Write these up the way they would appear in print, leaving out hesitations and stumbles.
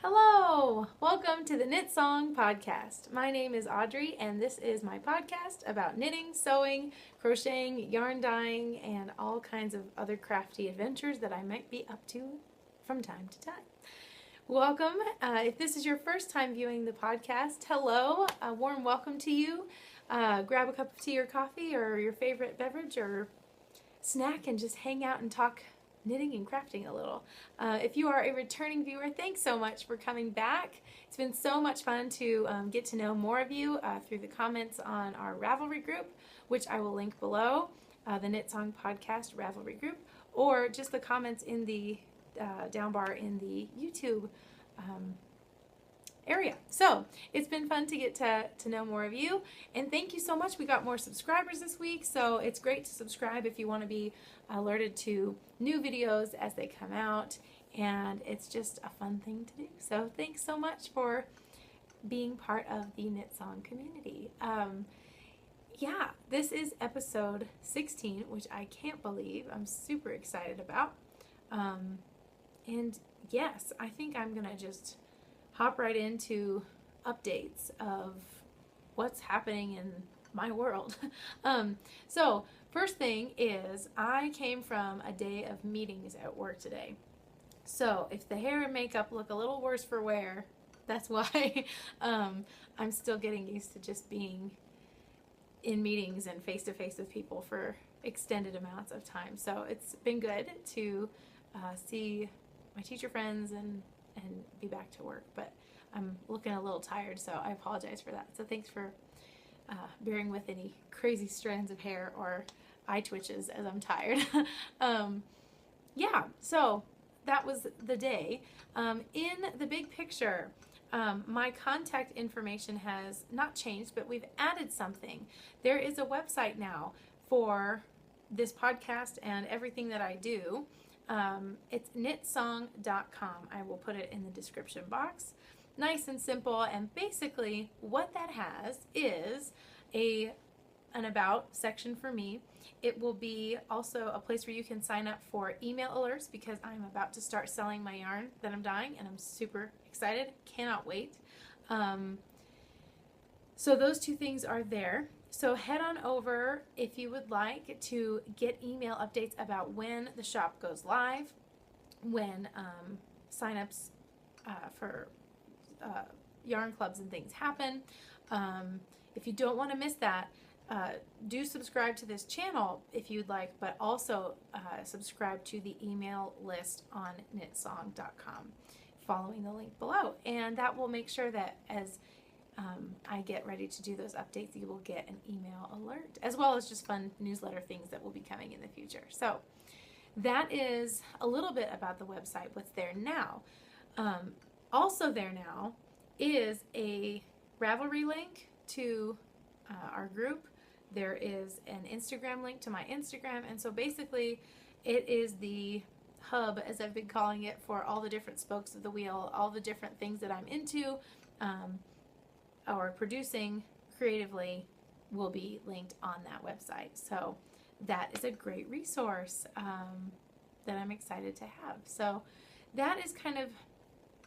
Hello! Welcome to the Knit Song Podcast. My name is Audrey, and this is my podcast about knitting, sewing, crocheting, yarn dyeing, and all kinds of other crafty adventures that I might be up to from time to time. Welcome. If this is your first time viewing the podcast, hello. A warm welcome to you. Grab a cup of tea or coffee or your favorite beverage or snack and just hang out and talk knitting and crafting a little. If you are a returning viewer, thanks so much for coming back. It's been so much fun to get to know more of you through the comments on our Ravelry group, which I will link below, the Knit Song Podcast Ravelry group, or just the comments in the down bar in the YouTube area. So it's been fun to get to know more of you, and thank you so much. We got more subscribers this week, so it's great to subscribe if you want to be alerted to new videos as they come out, and it's just a fun thing to do. So thanks so much for being part of the Knit Song community. Yeah, this is episode 16, which I can't believe. I'm super excited about. And yes, I think I'm gonna just hop right into updates of what's happening in my world. So first thing is I came from a day of meetings at work today. So if the hair and makeup look a little worse for wear, that's why. I'm still getting used to just being in meetings and face-to-face with people for extended amounts of time. So it's been good to see my teacher friends and be back to work, but I'm looking a little tired, so I apologize for that. So thanks for bearing with any crazy strands of hair or eye twitches as I'm tired. Yeah, so that was the day. In the big picture, my contact information has not changed, but we've added something. There is a website now for this podcast and everything that I do. It's knitsong.com. I will put it in the description box. Nice and simple, and basically what that has is an about section for me. It will be also a place where you can sign up for email alerts because I'm about to start selling my yarn that I'm dyeing, and I'm super excited. Cannot wait. So those two things are there. So head on over if you would like to get email updates about when the shop goes live, when signups for yarn clubs and things happen. If you don't want to miss that, do subscribe to this channel if you'd like, but also subscribe to the email list on knitsong.com, following the link below. And that will make sure that as I get ready to do those updates, you will get an email alert, as well as just fun newsletter things that will be coming in the future. So that is a little bit about the website, what's there now. Also there now is a Ravelry link to our group. There is an Instagram link to my Instagram, and so basically it is the hub, as I've been calling it, for all the different spokes of the wheel, all the different things that I'm into or producing creatively will be linked on that website. So that is a great resource that I'm excited to have. So that is kind of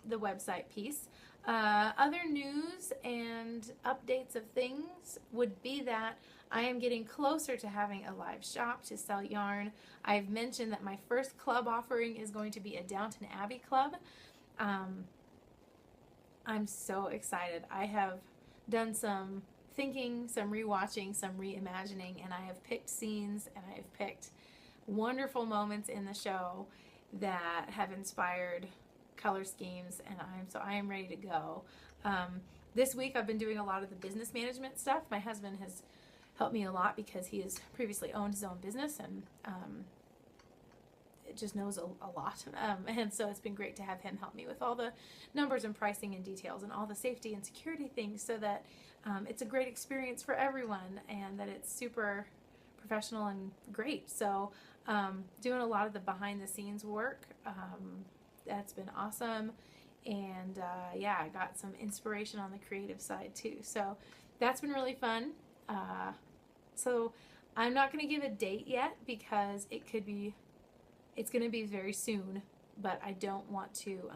the website piece. Other news and updates of things would be that I am getting closer to having a live shop to sell yarn. I've mentioned that my first club offering is going to be a Downton Abbey club. I'm so excited. I have done some thinking, some rewatching, some reimagining, and I have picked scenes and I have picked wonderful moments in the show that have inspired color schemes, and I am ready to go. This week I've been doing a lot of the business management stuff. My husband has helped me a lot because he has previously owned his own business and it just knows a lot, and so it's been great to have him help me with all the numbers and pricing and details and all the safety and security things, so that it's a great experience for everyone and that it's super professional and great. So doing a lot of the behind the scenes work, that's been awesome, and yeah, I got some inspiration on the creative side too, so that's been really fun. So I'm not going to give a date yet because it's going to be very soon, but I don't want to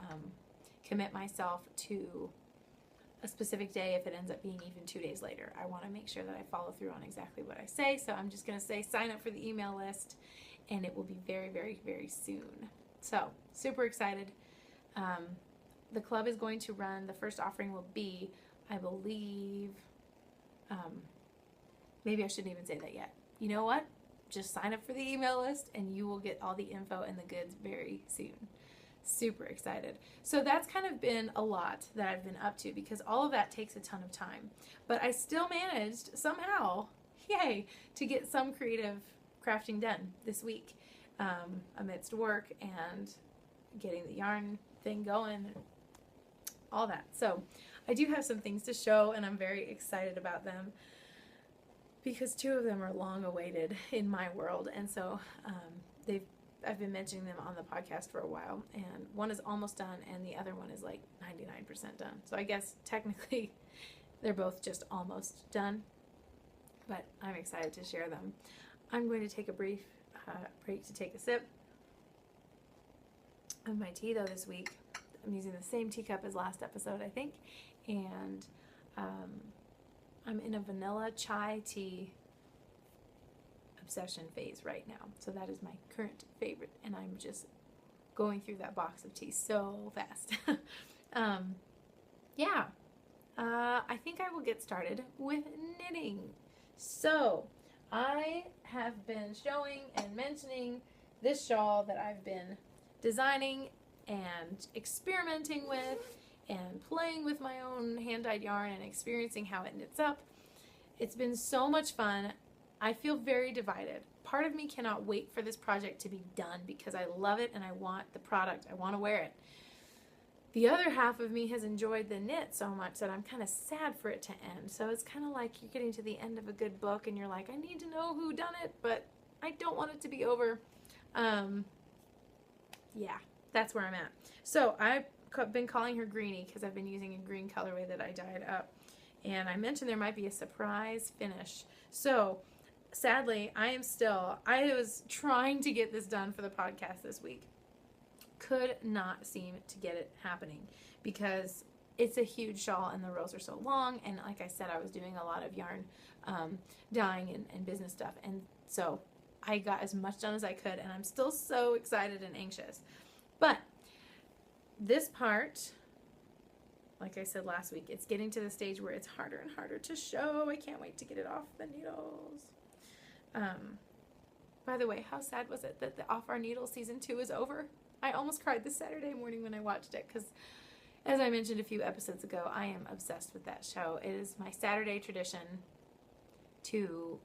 commit myself to a specific day if it ends up being even 2 days later. I want to make sure that I follow through on exactly what I say. So I'm just going to say sign up for the email list, and it will be very, very, very soon. So super excited. The club is going to run, the first offering will be, I believe, maybe I shouldn't even say that yet. You know what? Just sign up for the email list and you will get all the info and the goods very soon. Super excited. So that's kind of been a lot that I've been up to because all of that takes a ton of time. But I still managed somehow, yay, to get some creative crafting done this week amidst work and getting the yarn thing going, all that. So I do have some things to show and I'm very excited about them because 2 of them are long awaited in my world. And so I've been mentioning them on the podcast for a while, and one is almost done and the other one is like 99% done. So I guess technically they're both just almost done, but I'm excited to share them. I'm going to take a brief break to take a sip of my tea though this week. I'm using the same teacup as last episode, I think, and I'm in a vanilla chai tea obsession phase right now. So that is my current favorite, and I'm just going through that box of tea so fast. I think I will get started with knitting. So I have been showing and mentioning this shawl that I've been designing and experimenting with and playing with my own hand-dyed yarn and experiencing how it knits up. It's been so much fun. I feel very divided. Part of me cannot wait for this project to be done because I love it and I want the product. I want to wear it. The other half of me has enjoyed the knit so much that I'm kind of sad for it to end. So it's kind of like you're getting to the end of a good book and you're like, I need to know who done it, but I don't want it to be over. Yeah, that's where I'm at. So I've been calling her Greenie because I've been using a green colorway that I dyed up. And I mentioned there might be a surprise finish. So sadly, I was trying to get this done for the podcast this week. Could not seem to get it happening because it's a huge shawl and the rows are so long. And like I said, I was doing a lot of yarn dyeing and business stuff. And so I got as much done as I could, and I'm still so excited and anxious. But this part, like I said last week, it's getting to the stage where it's harder and harder to show. I can't wait to get it off the needles. By the way, how sad was it that the Off Our Needle season 2 is over? I almost cried this Saturday morning when I watched it because, as I mentioned a few episodes ago, I am obsessed with that show. It is my Saturday tradition to,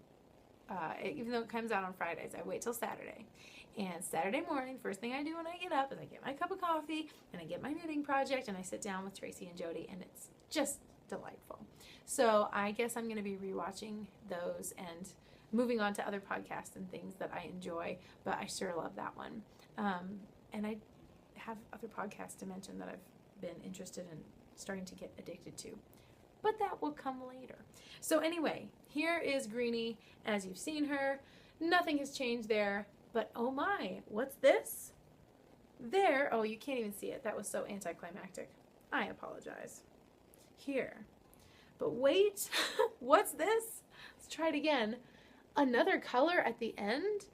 even though it comes out on Fridays, I wait till Saturday. And Saturday morning, first thing I do when I get up is I get my cup of coffee and I get my knitting project and I sit down with Tracy and Jody, and it's just delightful. So I guess I'm going to be rewatching those and moving on to other podcasts and things that I enjoy, but I sure love that one. And I have other podcasts to mention that I've been interested in starting to get addicted to, but that will come later. So anyway, here is Greenie as you've seen her. Nothing has changed there, but oh my, what's this? There, oh, you can't even see it. That was so anticlimactic. I apologize. Here. But wait, what's this? Let's try it again. Another color at the end.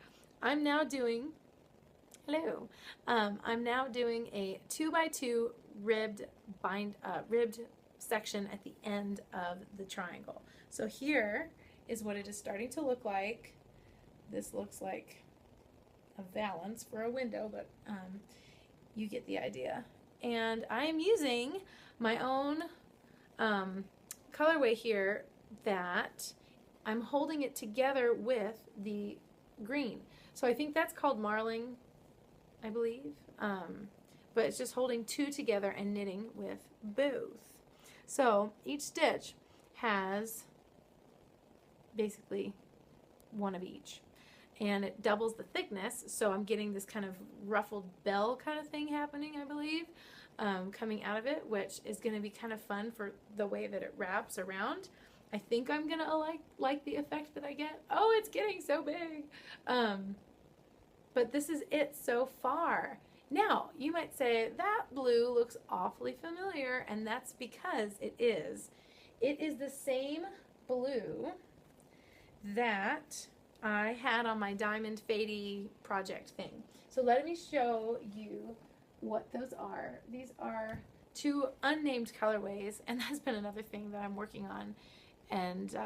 I'm now doing a 2x2 ribbed section at the end of the triangle. So here is what it is starting to look like. This looks like a valance for a window, but you get the idea. And I am using my own colorway here that I'm holding it together with the green. So I think that's called marling, I believe. But it's just holding 2 together and knitting with both. So each stitch has basically one of each. And it doubles the thickness, so I'm getting this kind of ruffled bell kind of thing happening, I believe, coming out of it, which is going to be kind of fun for the way that it wraps around. I think I'm going to like the effect that I get. Oh, it's getting so big. But this is it so far. Now, you might say, that blue looks awfully familiar, and that's because it is. It is the same blue that I had on my diamond fadey project thing. So let me show you what those are. These are 2 unnamed colorways, and that's been another thing that I'm working on. And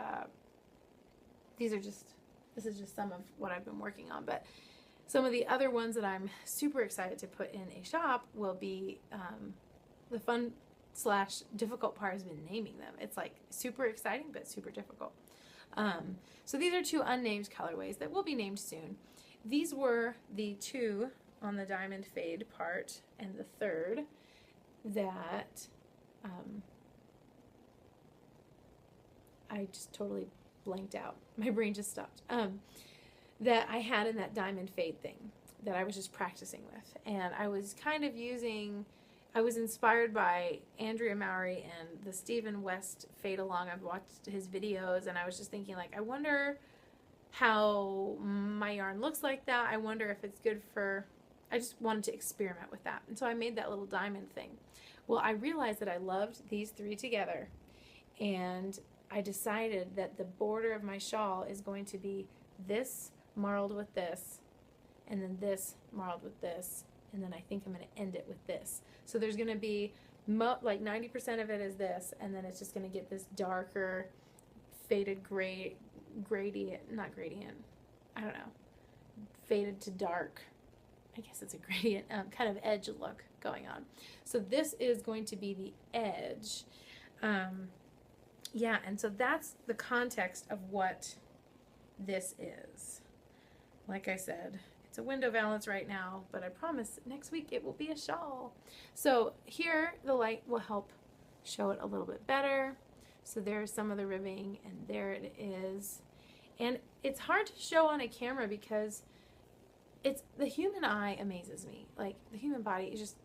this is just some of what I've been working on, but some of the other ones that I'm super excited to put in a shop will be, the fun / difficult part has been naming them. It's like super exciting, but super difficult. So these are 2 unnamed colorways that will be named soon. These were the 2 on the diamond fade part, and the 3rd that I just totally blanked out. My brain just stopped. That I had in that diamond fade thing that I was just practicing with. And I was kind of I was inspired by Andrea Mowry and the Stephen West fade along. I've watched his videos, and I was just thinking, like, I wonder how my yarn looks like that. I wonder if it's good for, I just wanted to experiment with that. And so I made that little diamond thing. Well, I realized that I loved these 3 together, and I decided that the border of my shawl is going to be this marled with this, and then this marled with this, and then I think I'm going to end it with this. So there's going to be like 90% of it is this, and then it's just going to get this darker faded not gradient, I don't know, faded to dark, I guess it's a gradient, kind of edge look going on. So this is going to be the edge. Yeah, and so that's the context of what this is. Like I said, it's a window valance right now, but I promise next week it will be a shawl. So here the light will help show it a little bit better. So there's some of the ribbing, and there it is. And it's hard to show on a camera because the human eye amazes me. Like, the human body is just,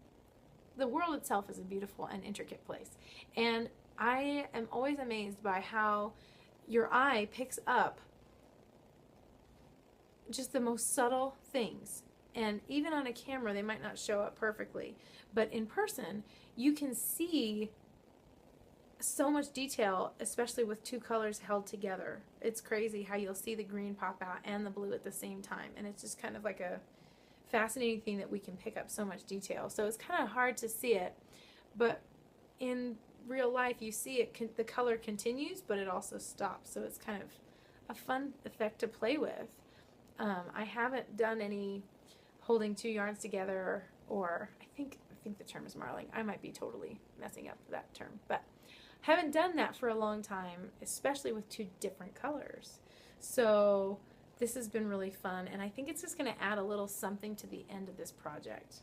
the world itself is a beautiful and intricate place. And I am always amazed by how your eye picks up just the most subtle things. And even on a camera, they might not show up perfectly. But in person, you can see so much detail, especially with 2 colors held together. It's crazy how you'll see the green pop out and the blue at the same time. And it's just kind of like a fascinating thing that we can pick up so much detail. So it's kind of hard to see it. But in real life, you see it, the color continues, but it also stops. So it's kind of a fun effect to play with. I haven't done any holding 2 yarns together, or I think the term is marling. I might be totally messing up that term, but haven't done that for a long time, especially with 2 different colors. So this has been really fun, and I think it's just going to add a little something to the end of this project.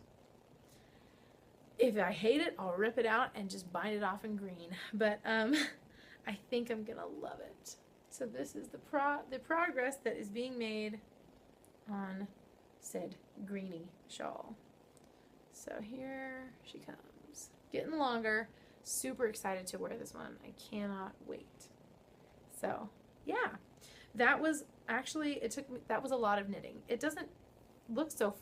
If I hate it, I'll rip it out and just bind it off in green, but I think I'm going to love it. So this is the progress that is being made on said greeny shawl. So here she comes, getting longer. Super excited to wear this one. I cannot wait. So yeah, that was actually, that was a lot of knitting. It doesn't look so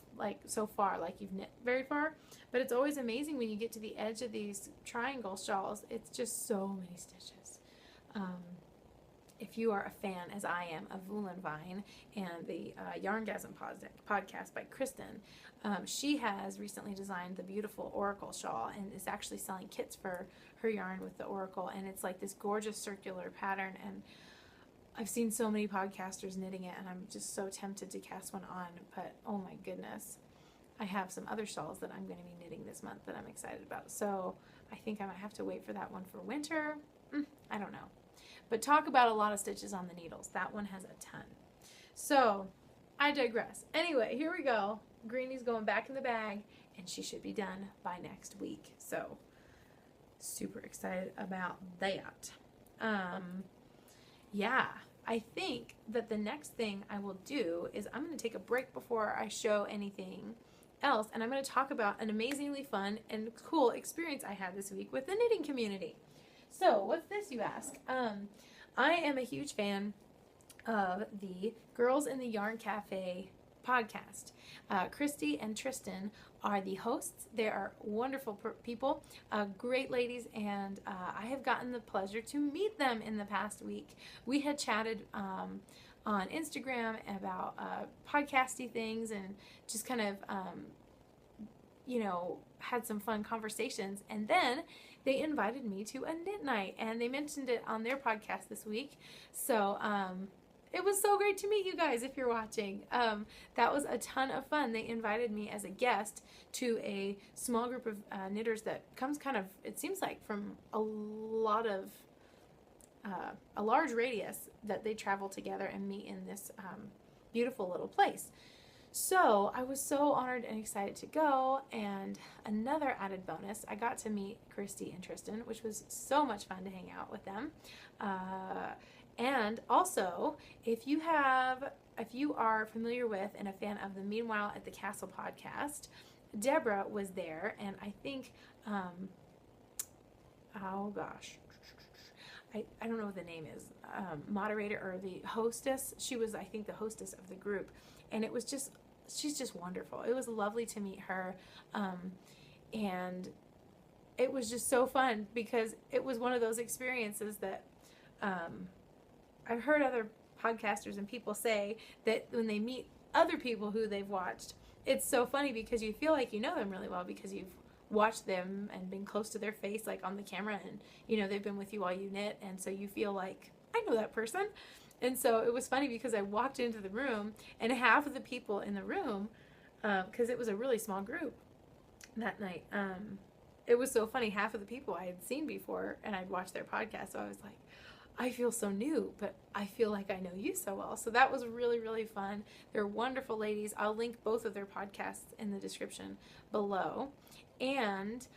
far like you've knit very far, but it's always amazing when you get to the edge of these triangle shawls. It's just so many stitches. If you are a fan, as I am, of Woolenvine and the Yarngasm podcast by Kristen, she has recently designed the beautiful Oracle shawl and is actually selling kits for her yarn with the Oracle, and it's like this gorgeous circular pattern, and I've seen so many podcasters knitting it, and I'm just so tempted to cast one on, but oh my goodness, I have some other shawls that I'm going to be knitting this month that I'm excited about, so I think I might have to wait for that one for winter. I don't know. But talk about a lot of stitches on the needles. That one has a ton. So I digress. Anyway, here we go. Greenie's going back in the bag, and she should be done by next week. So super excited about that. Yeah, I think that the next thing I will do is I'm going to take a break before I show anything else, and I'm going to talk about an amazingly fun and cool experience I had this week with the knitting community. So, what's this, you ask? I am a huge fan of the Girls in the Yarn Cafe podcast. Christy and Tristan are the hosts. They are wonderful people, great ladies, and I have gotten the pleasure to meet them in the past week. We had chatted on Instagram about podcasty things and just kind of, had some fun conversations. And then they invited me to a knit night, and they mentioned it on their podcast this week. So it was so great to meet you guys if you're watching. That was a ton of fun. They invited me as a guest to a small group of knitters that comes kind of, it seems like, from a large radius, that they travel together and meet in this beautiful little place. So I was so honored and excited to go, and another added bonus, I got to meet Christy and Tristan, which was so much fun to hang out with them. And also, if you are familiar with and a fan of the Meanwhile at the Castle podcast, Deborah was there, and I think, I don't know what the name is, moderator or the hostess. She was, I think, the hostess of the group, and it was just, she's just wonderful. It was lovely to meet her, and it was just so fun because it was one of those experiences that I've heard other podcasters and people say that when they meet other people who they've watched, it's so funny because you feel like you know them really well because you've watched them and been close to their face, like on the camera, and they've been with you while you knit, and so you feel like, I know that person. And so it was funny because I walked into the room, and half of the people in the room, because it was a really small group that night, it was so funny, half of the people I had seen before and I'd watched their podcast, so I was like, I feel so new, but I feel like I know you so well. So that was really, really fun. They're wonderful ladies. I'll link both of their podcasts in the description below. And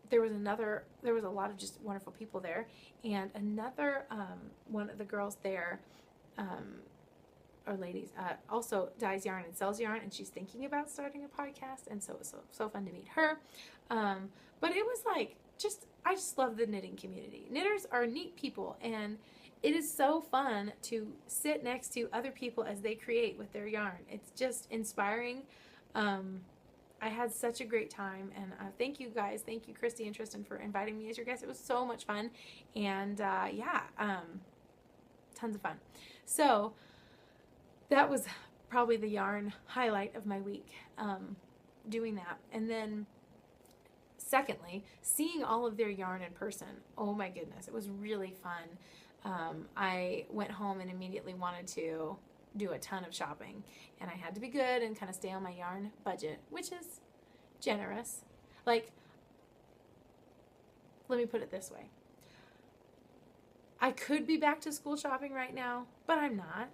there was a lot of just wonderful people there. And another one of the girls there, or ladies, also dyes yarn and sells yarn, and she's thinking about starting a podcast. And so it was so fun to meet her. But it was like, I just love the knitting community. Knitters are neat people, and it is so fun to sit next to other people as they create with their yarn. It's just inspiring. I had such a great time, and thank you guys. Thank you, Christy and Tristan, for inviting me as your guest. It was so much fun, and tons of fun. So that was probably the yarn highlight of my week, doing that. And then secondly, seeing all of their yarn in person. Oh my goodness, it was really fun. I went home and immediately wanted to do a ton of shopping, and I had to be good and kind of stay on my yarn budget, which is generous. Like, let me put it this way. I could be back to school shopping right now, but I'm not.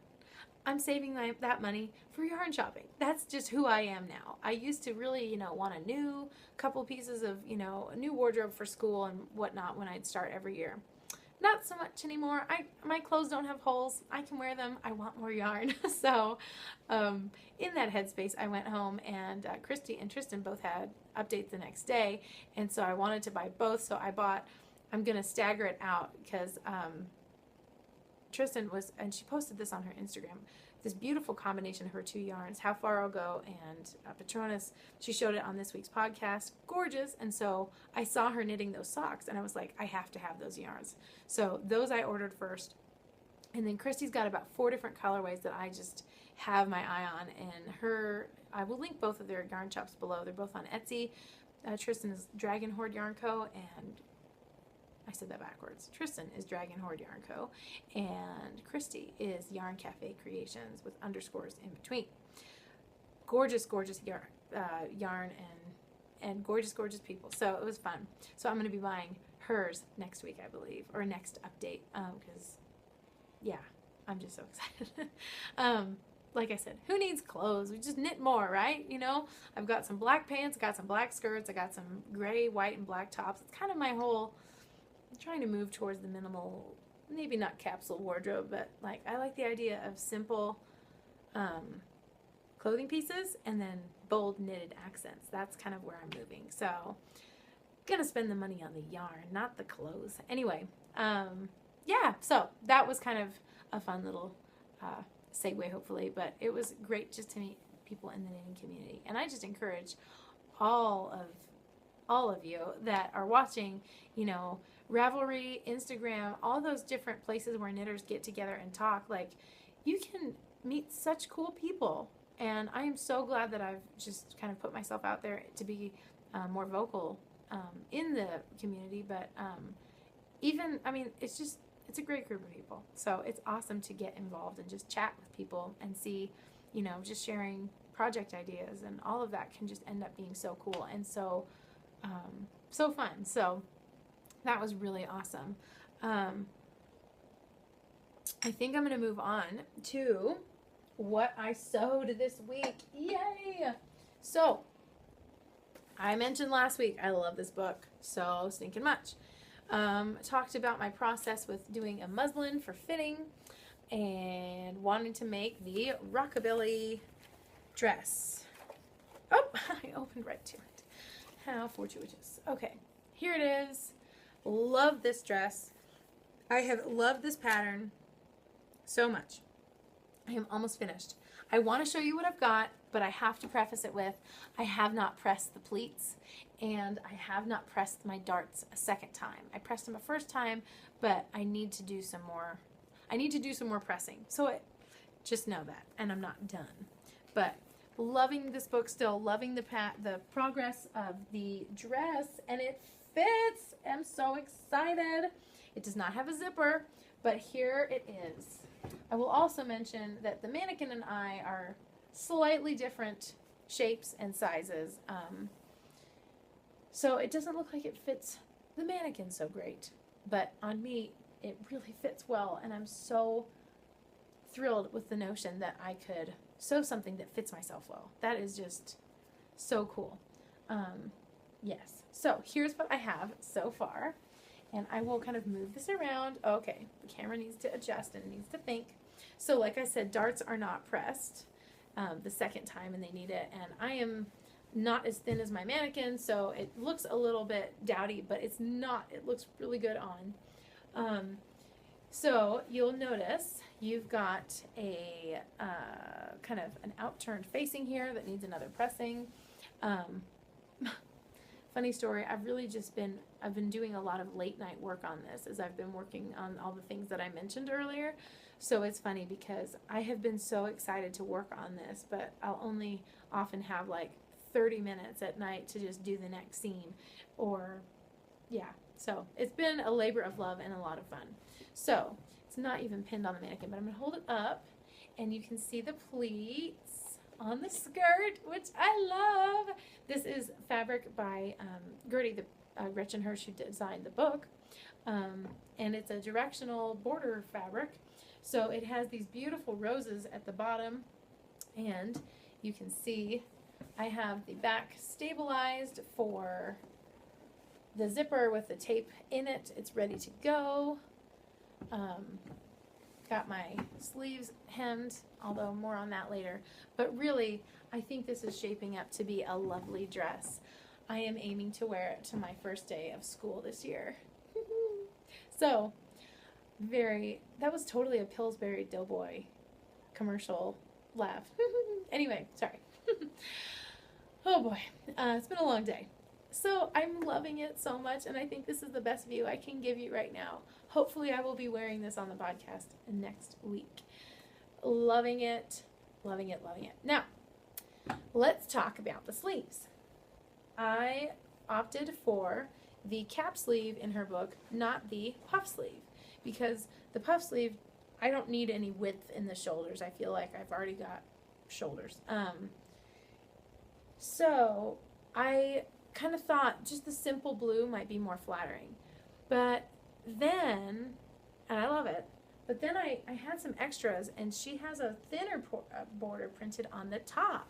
I'm saving that money for yarn shopping. That's just who I am now. I used to really, want a new couple pieces of, a new wardrobe for school and whatnot when I'd start every year. Not so much anymore. My clothes don't have holes. I can wear them. I want more yarn. So in that headspace, I went home, and Christy and Tristan both had updates the next day. And so I wanted to buy both. So I'm going to stagger it out because Tristan and she posted this on her Instagram, this beautiful combination of her two yarns, How Far I'll Go and Patronus. She showed it on this week's podcast. Gorgeous. And so I saw her knitting those socks, and I was like, I have to have those yarns. So those I ordered first. And then Christy's got about 4 different colorways that I just have my eye on. And I will link both of their yarn shops below. They're both on Etsy. Tristan is DragonHoardYarnCo, and I said that backwards. Tristan is DragonHoardYarnCo, and Christy is Yarn Cafe Creations with underscores in between. Gorgeous, gorgeous yarn and gorgeous, gorgeous people. So it was fun. So I'm going to be buying hers next week, I believe, or next update, because, I'm just so excited. Like I said, who needs clothes? We just knit more, right? I've got some black pants, got some black skirts, I got some gray, white, and black tops. It's kind of my whole... I'm trying to move towards the minimal, maybe not capsule wardrobe, but I like the idea of simple clothing pieces and then bold knitted accents. That's kind of where I'm moving. So gonna spend the money on the yarn, not the clothes. Anyway, so that was kind of a fun little segue hopefully, but it was great just to meet people in the knitting community. And I just encourage all of you that are watching, you know, Ravelry, Instagram, all those different places where knitters get together and talk, like, you can meet such cool people. And I am so glad that I've just kind of put myself out there to be more vocal in the community. But even, I mean, it's a great group of people. So it's awesome to get involved and just chat with people and see, you know, just sharing project ideas and all of that can just end up being so cool and so fun. So that was really awesome. I think I'm going to move on to what I sewed this week. Yay! So, I mentioned last week, I love this book so stinking much. Talked about my process with doing a muslin for fitting and wanting to make the rockabilly dress. Oh, I opened right to it. How fortuitous. Okay, here it is. Love this dress. I have loved this pattern so much. I am almost finished. I want to show you what I've got, but I have to preface it with I have not pressed the pleats and I have not pressed my darts a second time. I pressed them a first time, but I need to do some more. I need to do some more pressing. So just know that, and I'm not done. But loving this book still, loving the progress of the dress, and it fits. I'm so excited. It does not have a zipper, but here it is. I will also mention that the mannequin and I are slightly different shapes and sizes. So it doesn't look like it fits the mannequin so great, but on me, it really fits well. And I'm so thrilled with the notion that I could sew something that fits myself well. That is just so cool. Yes. So here's what I have so far. And I will kind of move this around. Okay, the camera needs to adjust and it needs to think. So like I said, darts are not pressed the second time and they need it. And I am not as thin as my mannequin, so it looks a little bit dowdy, but it's not. It looks really good on. So you'll notice you've got a kind of an outturned facing here that needs another pressing. Funny story, I've been doing a lot of late night work on this as I've been working on all the things that I mentioned earlier. So it's funny because I have been so excited to work on this, but I'll only often have like 30 minutes at night to just do the next scene. Or, yeah, so it's been a labor of love and a lot of fun. So it's not even pinned on the mannequin, but I'm going to hold it up and you can see the pleats on the skirt, which I love. This is fabric by Gertie, Gretchen Hirsch, who designed the book. And it's a directional border fabric. So it has these beautiful roses at the bottom. And you can see I have the back stabilized for the zipper with the tape in it. It's ready to go. Got my sleeves hemmed, although more on that later. But really, I think this is shaping up to be a lovely dress. I am aiming to wear it to my first day of school this year. So, that was totally a Pillsbury Doughboy commercial laugh. Anyway, sorry. Oh boy, it's been a long day. So I'm loving it so much, and I think this is the best view I can give you right now. Hopefully I will be wearing this on the podcast next week. Loving it, loving it, loving it. Now, let's talk about the sleeves. I opted for the cap sleeve in her book, not the puff sleeve, because the puff sleeve, I don't need any width in the shoulders. I feel like I've already got shoulders. So I kind of thought just the simple blue might be more flattering. But then, and I love it, but then I had some extras, and she has a thinner border printed on the top,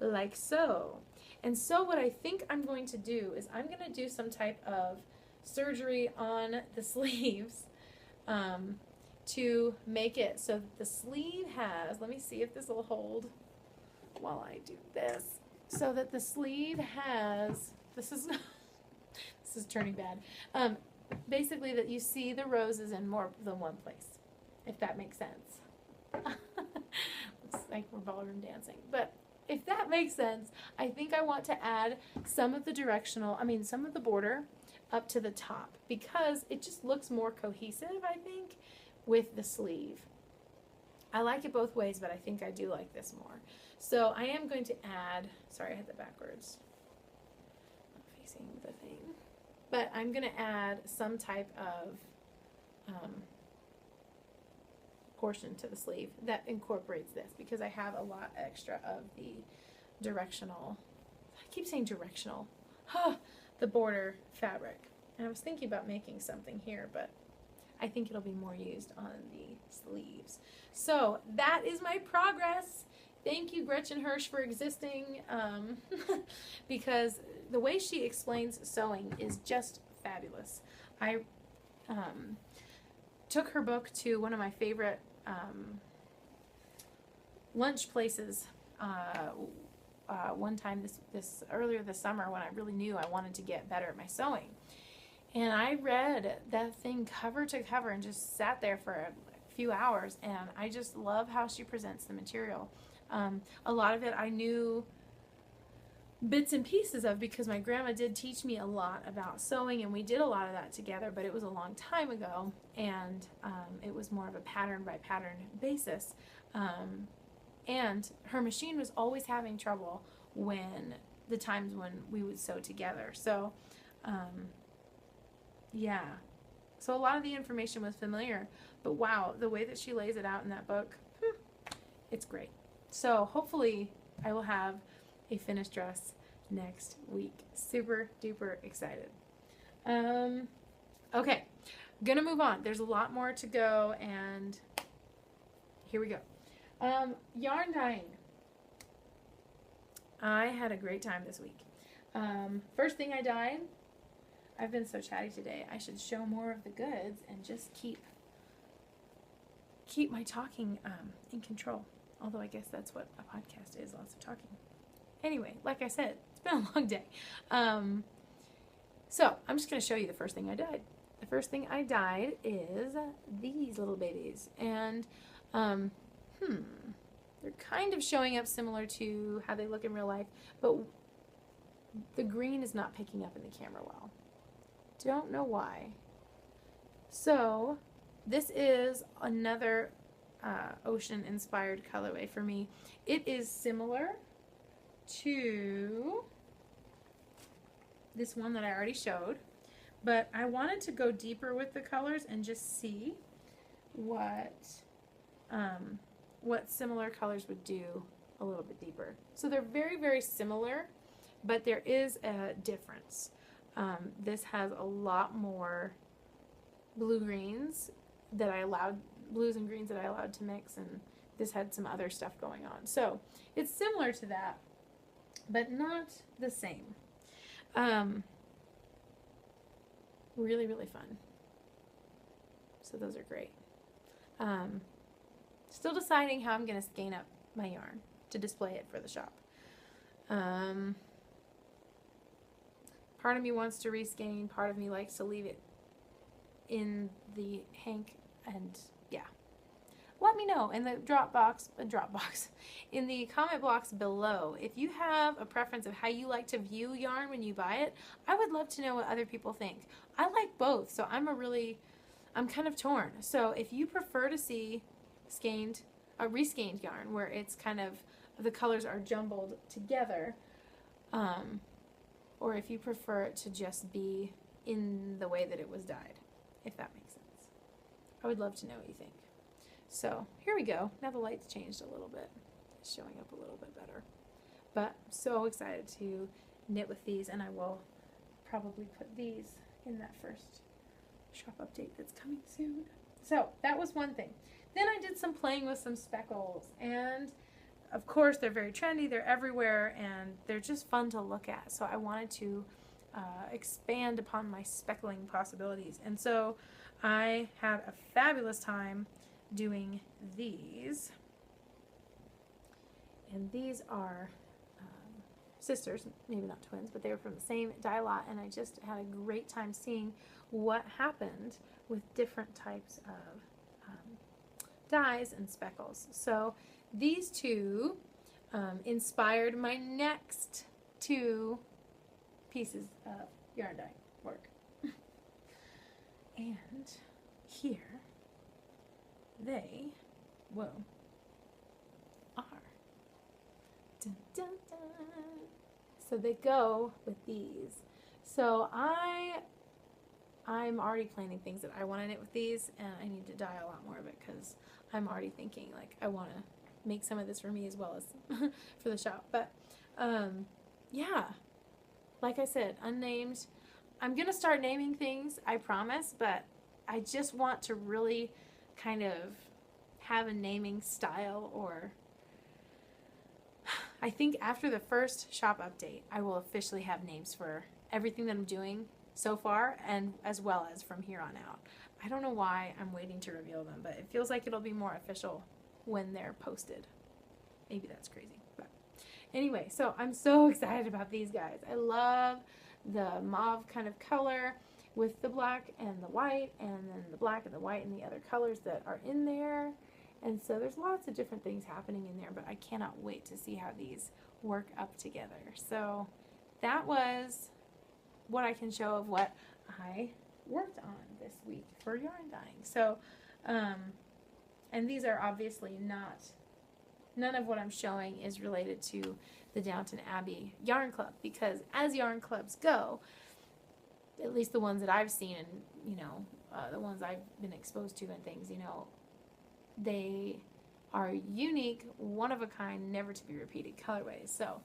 like so. And so what I think I'm going to do is I'm going to do some type of surgery on the sleeves to make it so that the sleeve has, let me see if this will hold while I do this, so that the sleeve has, this is turning bad, basically that you see the roses in more than one place, if that makes sense. like we're ballroom dancing. But if that makes sense, I think I want to add some of the some of the border up to the top because it just looks more cohesive, I think, with the sleeve. I like it both ways, but I think I do like this more. So I am going to add, sorry, I had that backwards. Not facing the thing. But I'm going to add some type of portion to the sleeve that incorporates this because I have a lot extra of the directional, I keep saying directional, the border fabric. And I was thinking about making something here, but I think it'll be more used on the sleeves. So that is my progress. Thank you, Gretchen Hirsch, for existing because the way she explains sewing is just fabulous. I took her book to one of my favorite lunch places one time this earlier this summer when I really knew I wanted to get better at my sewing. And I read that thing cover to cover and just sat there for a few hours, and I just love how she presents the material. A lot of it I knew bits and pieces of because my grandma did teach me a lot about sewing, and we did a lot of that together, but it was a long time ago, and it was more of a pattern by pattern basis. And her machine was always having trouble when the times when we would sew together. So yeah, so a lot of the information was familiar, but wow, the way that she lays it out in that book, it's great. So hopefully I will have a finished dress next week. Super duper excited. Okay, gonna move on. There's a lot more to go, and here we go. Yarn dyeing. I had a great time this week. First thing I dyed, I've been so chatty today. I should show more of the goods and just keep my talking in control. Although I guess that's what a podcast is, lots of talking. Anyway, like I said, it's been a long day. So I'm just going to show you the first thing I dyed. The first thing I dyed is these little babies. And, they're kind of showing up similar to how they look in real life, but the green is not picking up in the camera well. Don't know why. So this is another ocean-inspired colorway for me. It is similar to this one that I already showed, but I wanted to go deeper with the colors and just see what similar colors would do a little bit deeper. So they're very, very similar, but there is a difference. This has a lot more blues and greens that I allowed to mix, and this had some other stuff going on. So it's similar to that, but not the same. Really, really fun. So those are great. Still deciding how I'm going to skein up my yarn to display it for the shop. Part of me wants to reskein, part of me likes to leave it in the hank, and yeah. Let me know in the in the comment box below if you have a preference of how you like to view yarn when you buy it. I would love to know what other people think. I like both, so I'm kind of torn. So if you prefer to see reskeined yarn where it's kind of the colors are jumbled together, or if you prefer it to just be in the way that it was dyed, if that makes sense. I would love to know what you think. So here we go. Now the light's changed a little bit. It's showing up a little bit better. But so excited to knit with these, and I will probably put these in that first shop update that's coming soon. So that was one thing. Then I did some playing with some speckles, and of course they're very trendy, they're everywhere, and they're just fun to look at. So I wanted to expand upon my speckling possibilities. And so I had a fabulous time doing these. And these are sisters, maybe not twins, but they were from the same dye lot, and I just had a great time seeing what happened with different types of dyes and speckles. So these two inspired my next two pieces of yarn dye work. And here they, are. Dun, dun, dun. So they go with these. So I'm already planning things that I want to knit with these, and I need to dye a lot more of it because I'm already thinking like I want to make some of this for me as well as for the shop. But yeah, like I said, unnamed. I'm gonna start naming things, I promise, but I just want to really kind of have a naming style, or I think after the first shop update I will officially have names for everything that I'm doing so far, and as well as from here on out. I don't know why I'm waiting to reveal them, but it feels like it'll be more official when they're posted. Maybe that's crazy, but anyway, so I'm so excited about these guys. I love the mauve kind of color with the black and the white, and then the black and the white and the other colors that are in there. And so there's lots of different things happening in there, but I cannot wait to see how these work up together. So that was what I can show of what I worked on this week for yarn dyeing. So, and these are obviously none of what I'm showing is related to the Downton Abbey Yarn Club, because as yarn clubs go, at least the ones that I've seen and, you know, the ones I've been exposed to and things, you know, they are unique, one of a kind, never to be repeated colorways. So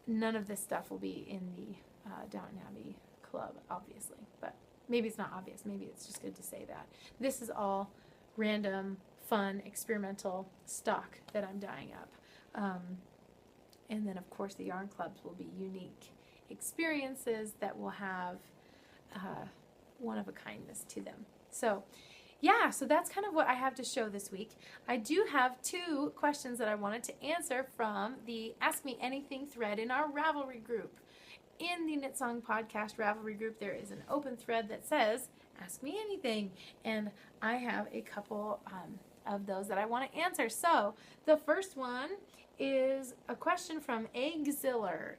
none of this stuff will be in the Downton Abbey Club, obviously, but maybe it's not obvious. Maybe it's just good to say that. This is all random, fun, experimental stock that I'm dyeing up. And then, of course, the yarn clubs will be unique experiences that will have one-of-a-kindness to them. So, yeah, so that's kind of what I have to show this week. I do have 2 questions that I wanted to answer from the Ask Me Anything thread in our Ravelry group. In the Knit Song Podcast Ravelry group, there is an open thread that says, Ask Me Anything. And I have a couple of those that I want to answer. So, the first one is a question from A.G. Ziller,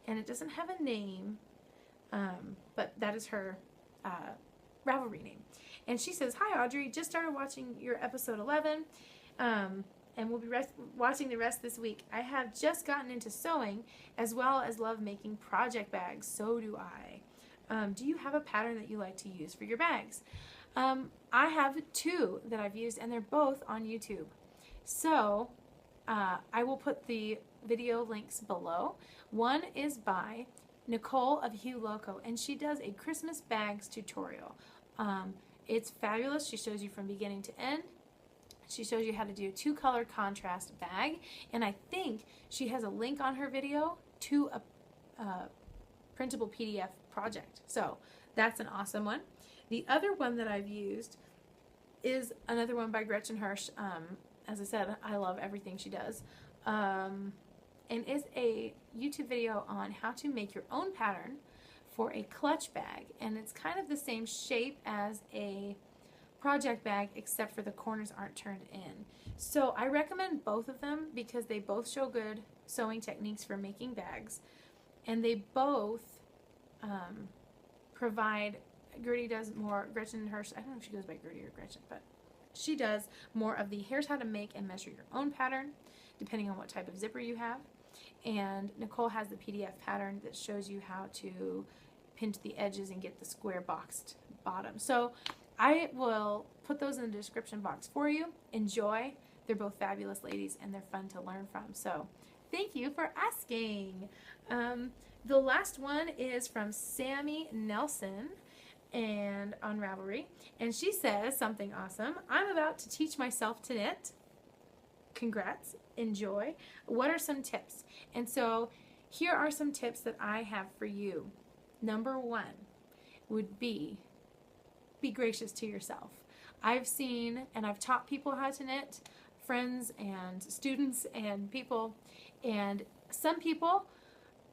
and it doesn't have a name, but that is her Ravelry name. And she says, Hi Audrey, just started watching your episode 11, and we'll be watching the rest this week. I have just gotten into sewing as well as love making project bags. So do I. Do you have a pattern that you like to use for your bags? I have 2 that I've used, and they're both on YouTube. So I will put the video links below. One is by Nicole of Hugh Loco, and she does a Christmas bags tutorial. It's fabulous. She shows you from beginning to end. She shows you how to do a 2-color contrast bag, and I think she has a link on her video to a printable PDF project. So that's an awesome one. The other one that I've used is another one by Gretchen Hirsch. As I said, I love everything she does. And it's a YouTube video on how to make your own pattern for a clutch bag. And it's kind of the same shape as a project bag, except for the corners aren't turned in. So I recommend both of them because they both show good sewing techniques for making bags. And they both provide, Gretchen Hirsch, I don't know if she goes by Gertie or Gretchen, but she does more of the here's how to make and measure your own pattern, depending on what type of zipper you have. And Nicole has the PDF pattern that shows you how to pinch the edges and get the square boxed bottom. So I will put those in the description box for you. Enjoy. They're both fabulous ladies, and they're fun to learn from. So thank you for asking. The last one is from Sammy Nelson and on Ravelry, and she says something awesome. I'm about to teach myself to knit. Congrats. Enjoy. What are some tips? And so here are some tips that I have for you. Number 1 would be gracious to yourself. I've seen and I've taught people how to knit, friends and students and people, and some people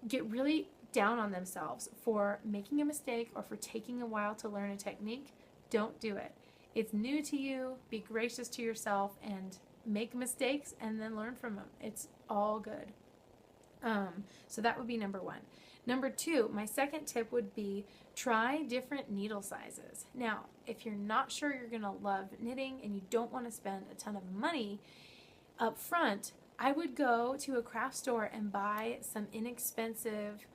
get really down on themselves for making a mistake or for taking a while to learn a technique. Don't do it. It's new to you. Be gracious to yourself and make mistakes and then learn from them. It's all good. So that would be number one. Number two, my second tip would be try different needle sizes. Now, if you're not sure you're going to love knitting and you don't want to spend a ton of money up front, I would go to a craft store and buy some inexpensive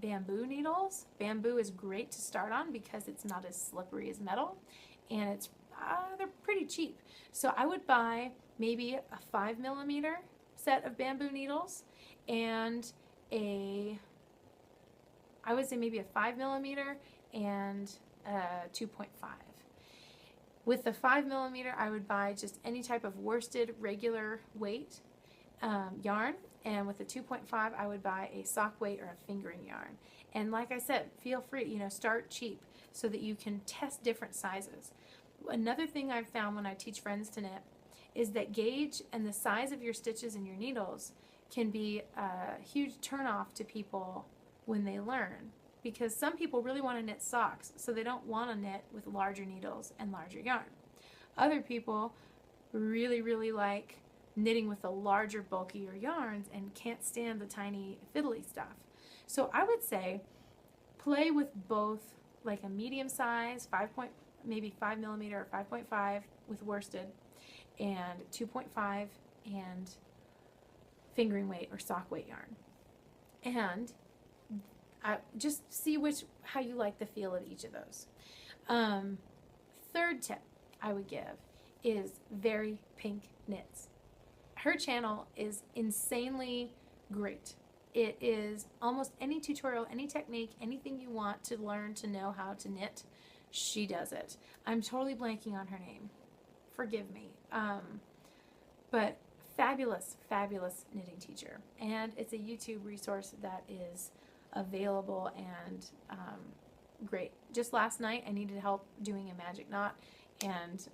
bamboo needles. Bamboo is great to start on because it's not as slippery as metal, and they're pretty cheap. So I would buy maybe a 5mm set of bamboo needles and I would say maybe a 5mm and a 2.5. With the 5mm, I would buy just any type of worsted regular weight yarn, and with the 2.5, I would buy a sock weight or a fingering yarn. And like I said, feel free, start cheap so that you can test different sizes. Another thing I've found when I teach friends to knit is that gauge and the size of your stitches and your needles can be a huge turnoff to people when they learn, because some people really want to knit socks, so they don't want to knit with larger needles and larger yarn. Other people really, really like knitting with the larger, bulkier yarns and can't stand the tiny fiddly stuff. So I would say play with both, like a medium size, maybe 5mm or 5.5 with worsted, and 2.5 and fingering weight or sock weight yarn. And just see how you like the feel of each of those. Third tip I would give is Very Pink Knits. Her channel is insanely great. It is almost any tutorial, any technique, anything you want to learn to know how to knit, she does it. I'm totally blanking on her name. Forgive me. But fabulous, fabulous knitting teacher. And it's a YouTube resource that is available and great. Just last night I needed help doing a magic knot, and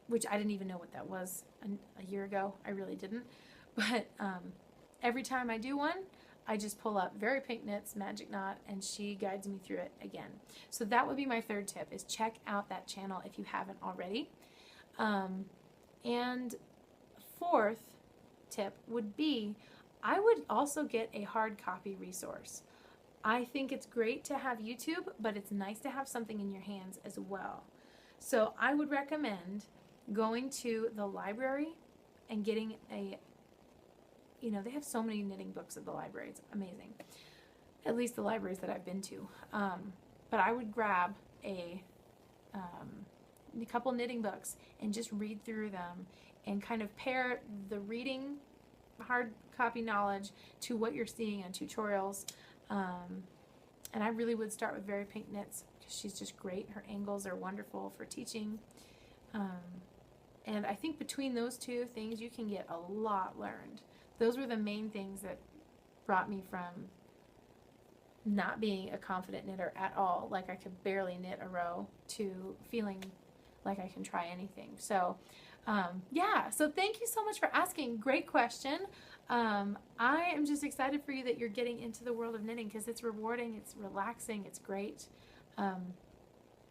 which I didn't even know what that was a year ago. I really didn't. But every time I do one, I just pull up Very Pink Knits magic knot, and she guides me through it again. So that would be my third tip, is check out that channel if you haven't already. And fourth tip would be, I would also get a hard copy resource. I think it's great to have YouTube, but it's nice to have something in your hands as well. So I would recommend going to the library and getting they have so many knitting books at the library. It's amazing. At least the libraries that I've been to. But I would grab a couple knitting books and just read through them and kind of pair the reading hard copy knowledge to what you're seeing on tutorials. And I really would start with Very Pink Knits because she's just great. Her angles are wonderful for teaching. And I think between those two things, you can get a lot learned. Those were the main things that brought me from not being a confident knitter at all, like I could barely knit a row, to feeling like I can try anything. So yeah, so thank you so much for asking. Great question. I am just excited for you that you're getting into the world of knitting, because it's rewarding, it's relaxing, it's great.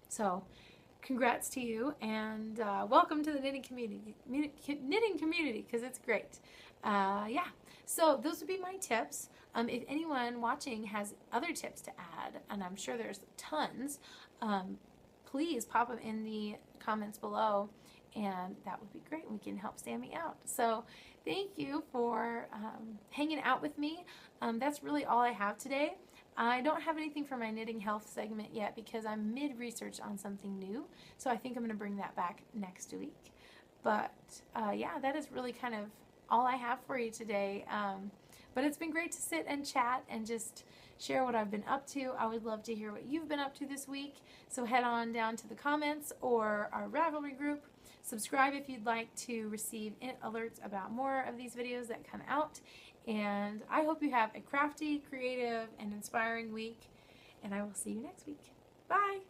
So congrats to you, and welcome to the knitting community, because it's great. Yeah, so those would be my tips. If anyone watching has other tips to add, and I'm sure there's tons, please pop them in the comments below, and that would be great. We can help Sammy out. So thank you for hanging out with me. That's really all I have today. I don't have anything for my knitting health segment yet because I'm mid-research on something new, so I think I'm going to bring that back next week. But yeah, that is really kind of all I have for you today. But it's been great to sit and chat and just share what I've been up to. I would love to hear what you've been up to this week, so head on down to the comments or our Ravelry group. Subscribe if you'd like to receive alerts about more of these videos that come out. And I hope you have a crafty, creative, and inspiring week. And I will see you next week. Bye!